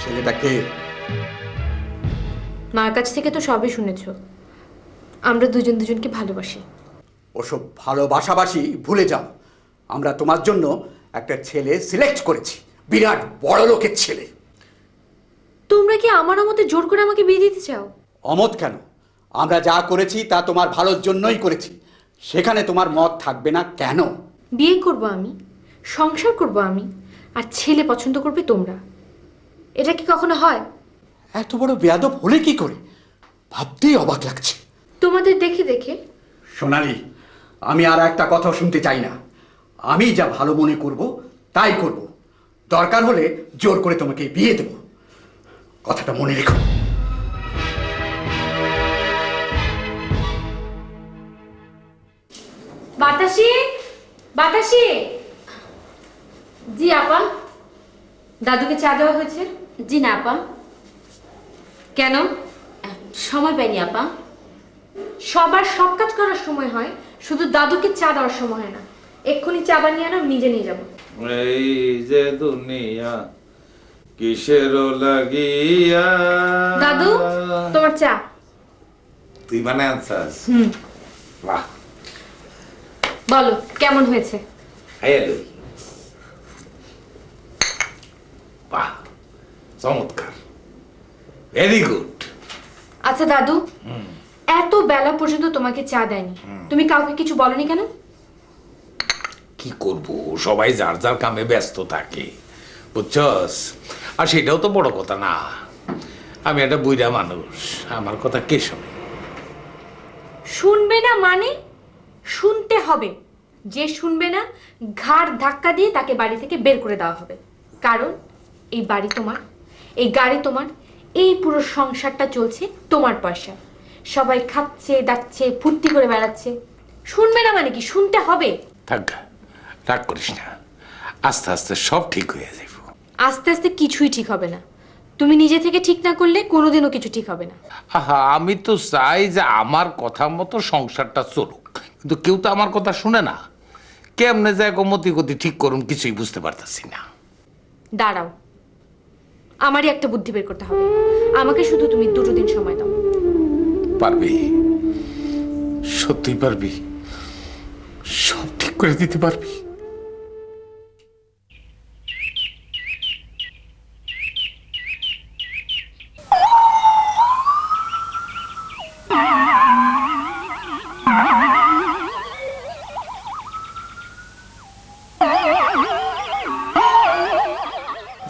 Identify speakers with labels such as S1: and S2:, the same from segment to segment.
S1: ছেলেটা কে?
S2: মার কাছ থেকে তো সবই শুনেছ। আমরা দুজন দুজনকে ভালোবাসি।
S1: ওসব ভালোবাসাবাসি ভুলে যাও। আমরা তোমার জন্য একটা ছেলে সিলেক্ট করেছি, বিরাট বড় লোকের ছেলে।
S2: তোমরা কি আমার মতে জোর করে আমাকে বিয়ে দিতে চাও?
S1: অমত কেন? আমরা যা করেছি তা তোমার ভালোর জন্যই করেছি। সেখানে তোমার মত থাকবে না কেন?
S2: বিয়ে করব আমি, সংসার করব আমি, আর ছেলে পছন্দ করবে তোমরা। এটা কি কখনো হয়?
S1: এত বড় বেয়াদব হলে কি করে? ভাবতেই অবাক লাগছে।
S2: তোমাদের দেখে দেখে।
S1: সোনালি, আমি আর একটা কথা শুনতে চাই না। আমি যা ভালো মনে করব তাই করব। দরকার হলে জোর করে তোমাকে বিয়ে দেব। কথাটা মনে রেখো।
S2: বাতাসি, বাতাসি। জি আপা। দাদুকে চা দেওয়া হয়েছে?
S3: জি না আপা,
S2: কেন?
S3: সময় পাইনি আপা।
S2: সবার সব কাজ করার সময় হয়, শুধু দাদুকে চা দেওয়ার সময় হয় না। এক্ষুনি চা বানিয়ে আনো, নিজে নিয়ে যাবো।
S4: এই যে দুনিয়া কিসের লাগিয়া।
S2: দাদু, তোমার চা।
S4: তুই বানায় আনছাস? বাহ,
S2: বলো কেমন হয়েছে?
S4: হ্যালো, বাহ, চমৎকার, ভেরি গুড।
S2: আচ্ছা দাদু, এত বেলা পর্যন্ত তোমাকে চা দেয়নি, তুমি কাউকে কিছু বলনি কেন?
S4: কি করব, সবাই যার যার কামে ব্যস্ত থাকে, বুঝছস। আর সেটাও তো বড় কথা না। আমি একটা বুইড়া মানুষ, আমার কথা কে শোনে?
S2: শুনবে না মানে? শুনতে হবে। যে শুনবে না, ঘাড় ধাক্কা দিয়ে তাকে বাড়ি থেকে বের করে দেওয়া হবে। কারণ এই বাড়ি তোমার, এই গাড়ি তোমার, এই পুরো সংসারটা চলছে তোমার পয়সা। সবাই খাচ্ছে দাচ্ছে ফুর্তি করে বেড়াচ্ছে। শুনবে না মানে কি? শুনতে হবে।
S4: থাক, রাগ করিস না, আস্তে আস্তে সব ঠিক হয়ে যাবে।
S2: আস্তে আস্তে কিছুই ঠিক হবে না। তুমি নিজে থেকে ঠিক না করলে কোনোদিনও কিছু ঠিক হবে না।
S4: আহা, আমি তো চাই যে আমার কথা মতো সংসারটা চলুক, কিন্তু কেউ তো আমার কথা শুনে না। কেমনে যায় মতি গতি ঠিক করুন কিছুই বুঝতে পারতাছি না।
S2: দাঁড়াও, আমারই একটা বুদ্ধি বের করতে হবে। আমাকে শুধু তুমি 2 দিন সময় দাও।
S4: পারবি? সত্যি পারবি? সব ঠিক করে দিতে পারবি?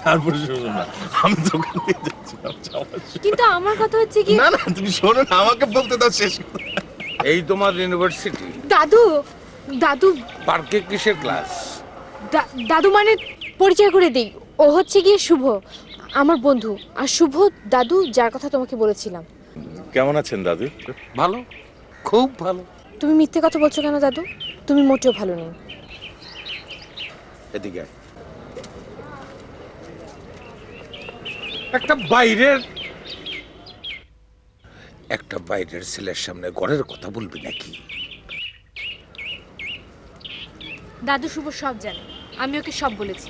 S5: তারপরে শোনো না, আমি দোকান দিয়ে যাচ্ছিলাম।
S2: কিন্তু আমার কথা হচ্ছে কি,
S5: না না, তুমি শোনো না, আমাকে বলতে দাও শেষ করে।
S4: এই তোমার ইউনিভার্সিটি?
S2: দাদু, দাদু,
S4: পার্কে কিসের ক্লাস?
S2: দাদু মানে পরিচয় করে দেই, ও হচ্ছে গিয়ে শুভ, আমার বন্ধু। আর শুভ দাদু যার কথা তোমাকে বলেছিলাম।
S5: কেমন আছেন দাদু?
S4: ভালো, খুব ভালো।
S2: তুমি মিথ্যে কথা বলছো কেন দাদু? তুমি মোটেও ভালো নেই।
S4: এদিকে আয়। একটা বাইরের ছেলের সামনে ঘরের কথা বলবি নাকি?
S2: দাদু শুভ সব জানে, আমি ওকে সব বলেছি।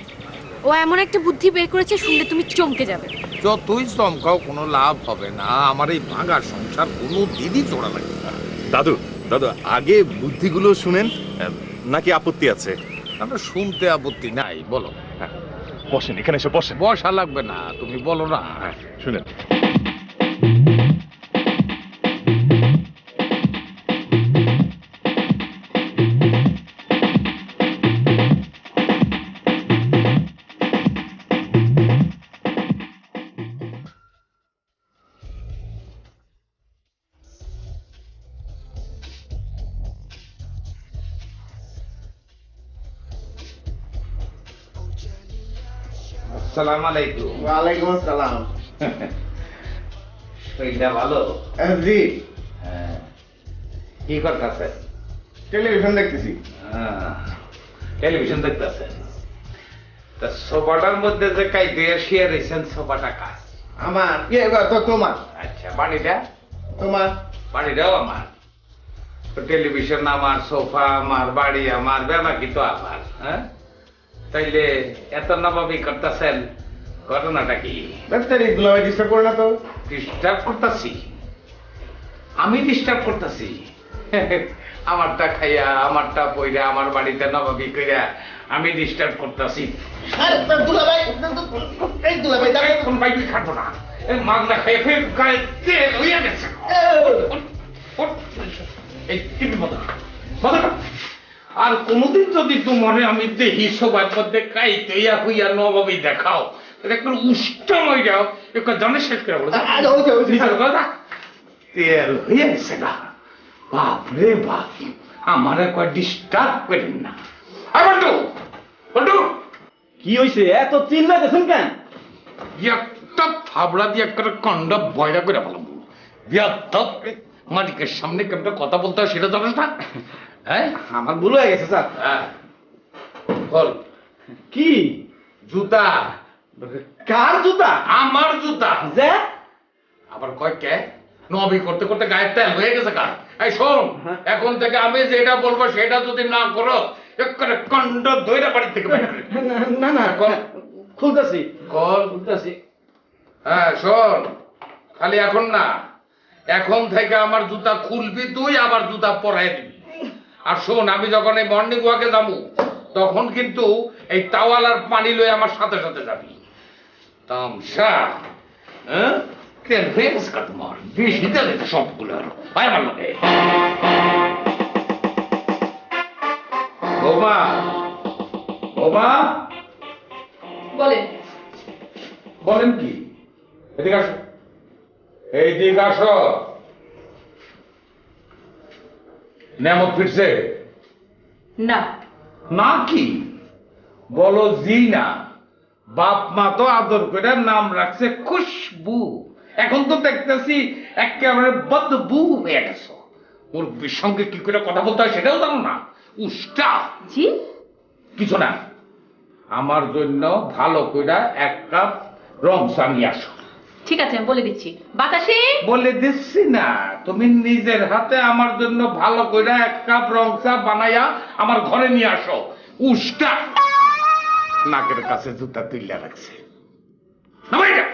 S2: ও এমন একটা বুদ্ধি বের করেছে, শুনলে তুমি চমকে যাবে।
S4: যতই চমকাও কোনো লাভ হবে না। আমার এই ভাঙা সংসার কোনো দিনই চড়া লাগবে না।
S5: দাদু দাদু, আগে বুদ্ধিগুলো শুনেন, নাকি আপত্তি আছে?
S4: আমরা শুনতে আপত্তি নাই, বলো।
S5: হ্যাঁ, বসেন, এখানে এসে বসেন।
S4: বসা লাগবে না, তুমি বলো না।
S5: হ্যাঁ, শুনেন।
S4: আসসালামু আলাইকুম।
S6: ওয়ালাইকুম আসসালাম।
S4: শরীরটা ভালো?
S6: জি,
S4: হ্যাঁ। কি করতেছে?
S6: টেলিভিশন দেখতেছি।
S4: টেলিভিশন দেখতেছে? তা সোফাটার মধ্যে যে কাইতে শুয়ে রয়েছেন, সোফাটা কাজ?
S6: আমার তো তোমার।
S4: আচ্ছা, বাড়িটা?
S6: তোমার
S4: বাড়িটাও আমার। তো টেলিভিশন আমার, সোফা আমার, বাড়ি আমার, বেবাকি তো আমার। হ্যাঁ, তাইলে এত নবাবি করতেছেন, ঘটনাটা কি?
S6: ডাক্তারি দুলাভাই ডিস্টার্ব করে না তো?
S4: ডিস্টার্ব করতাছি? আমি ডিস্টার্ব করতাছি? আমারটা খাইয়া, আমারটা পইরা, আমার বাড়িতে নবাবি কইরা আমি ডিস্টার্ব করতাছি?
S6: দুলাভাই, এই দুলাভাই দাঁড়াও।
S4: এখন বাইবি খাবো না, মাগনা খাইয়ে ফের গায়ে তেল হইয়া গেছে। এই টিভি বন্ধ কর, বন্ধ কর। আর কোনদিন যদি তোমার আমি দেখি সবার মধ্যে খাইতে ইয়া হইয়া নবাবি দেখাও, একটু উষ্টাম হয়ে যাও, একটু জানে শেষ করে বলো নিজের কথা। তেল হয়ে গেছে না, বাপ রে বাপ, আমার একবার ডিস্টার্ব করেন না। আর বন্ধু, বন্ধু
S7: কি হইছে এত চিল্লাইতেছেন কেন?
S4: একটা থাবড়া দিয়ে একটা কন্ডা বয়রা করে ফেলাম। বিয়াত্তব মালিকের সামনে কেমন কথা বলতে হয় সেটা জানিস না? হ্যাঁ,
S7: আমার ভুল হয়ে গেছে স্যার।
S4: হ্যাঁ, বল
S7: কি?
S4: জুতা।
S7: কার জুতা?
S4: আমার জুতা।
S7: যে
S4: আবার কয় কে? নবী করতে করতে গায়ের তেল হয়ে গেছে কার? এই শোন, এখন থেকে আমি যেটা বলবো সেটা যদি না করো, একেবারে কন্ড দইরা বাড়ি থেকে বের করে দেব।
S7: না না
S4: কল
S7: খুলতেছি
S4: কল।
S7: খুলতেছি।
S4: হ্যাঁ শোন, খালি এখন না, এখন থেকে আমার জুতা খুলবি তুই, আবার জুতা পরাই দিবি। আর শোন, আমি যখন এই মর্নিং ওয়াকে যাবো তখন কিন্তু এই তাওয়াল আর পানি লয়ে আমার সাথে সাথে যাবি। তামসা, হ্যাঁ, তেল হয়ে গেছে কা তোমার? বেশি তেল এটা সবগুলো ভাই আমার লাগে। বৌমা, বৌমা,
S2: বলেন।
S4: বলেন কি? এদিকে আসো, এইদিকে আসো। নেমত ফিরছে
S2: না।
S4: না? কি বলো? জি না। বাপ মা তো আদর করে নাম রাখছে খুশবু, এখন তো দেখতেছি একেবারে বদবু হয়ে গেছো। ওর সঙ্গে কি করে কথা বলতে হয় সেটাও জানো না? উষ্টা।
S2: জি?
S4: কিছু না, আমার জন্য ভালো করে এক কাপ রং চা নিয়ে আসো।
S2: ঠিক আছে, আমি বলে দিচ্ছি। বাতাসে
S4: বলে দিচ্ছি না, তুমি নিজের হাতে আমার জন্য ভালো করে এক কাপ রং চা বানাইয়া আমার ঘরে নিয়ে আসো। উষ্টা নাকের কাছে জুতা তুইলা রাখছে। নামাই যা।